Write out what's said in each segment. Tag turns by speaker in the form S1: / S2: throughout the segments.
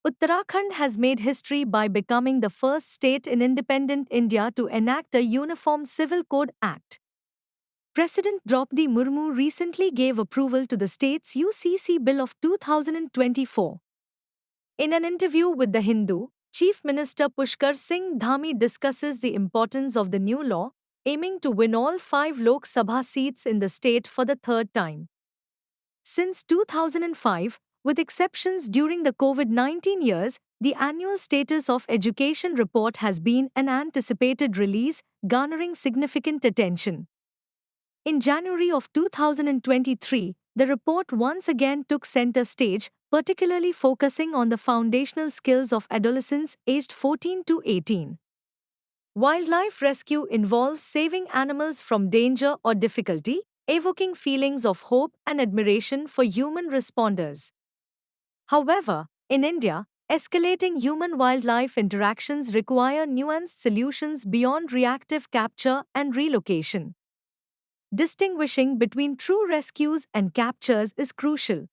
S1: Uttarakhand has made history by becoming the first state in independent India to enact a Uniform Civil Code Act. President Draupadi Murmu recently gave approval to the state's UCC Bill of 2024. In an interview with The Hindu, Chief Minister Pushkar Singh Dhami discusses the importance of the new law, aiming to win all 5 Lok Sabha seats in the state for the third time. Since 2005, with exceptions during the COVID-19 years, the annual Status of Education report has been an anticipated release, garnering significant attention. In January of 2023, the report once again took center stage, particularly focusing on the foundational skills of adolescents aged 14 to 18. Wildlife rescue involves saving animals from danger or difficulty, evoking feelings of hope and admiration for human responders. However, in India, escalating human-wildlife interactions require nuanced solutions beyond reactive capture and relocation. Distinguishing between true rescues and captures is crucial.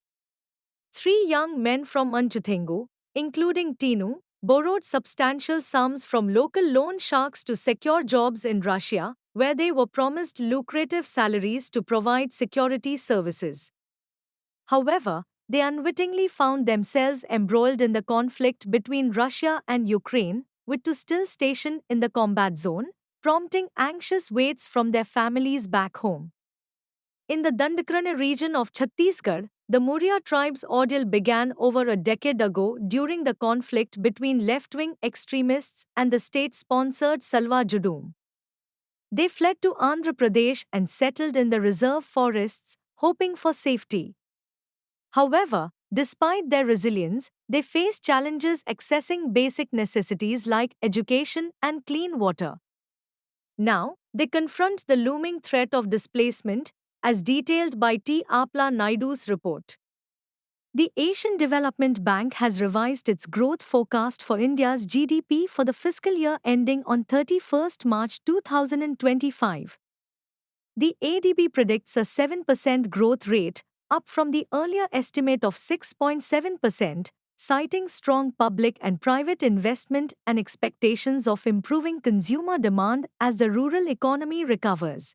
S1: 3 young men from Anchuthengu, including Tinu, borrowed substantial sums from local loan sharks to secure jobs in Russia, where they were promised lucrative salaries to provide security services. However, they unwittingly found themselves embroiled in the conflict between Russia and Ukraine, with two still stationed in the combat zone, prompting anxious waits from their families back home. In the Dandakrana region of Chhattisgarh, the Muria tribe's ordeal began over a decade ago during the conflict between left-wing extremists and the state-sponsored Salwa Judum. They fled to Andhra Pradesh and settled in the reserve forests, hoping for safety. However, despite their resilience, they face challenges accessing basic necessities like education and clean water. Now, they confront the looming threat of displacement, as detailed by T. Apla Naidu's report. The Asian Development Bank has revised its growth forecast for India's GDP for the fiscal year ending on 31st March 2025. The ADB predicts a 7% growth rate, up from the earlier estimate of 6.7%, citing strong public and private investment and expectations of improving consumer demand as the rural economy recovers.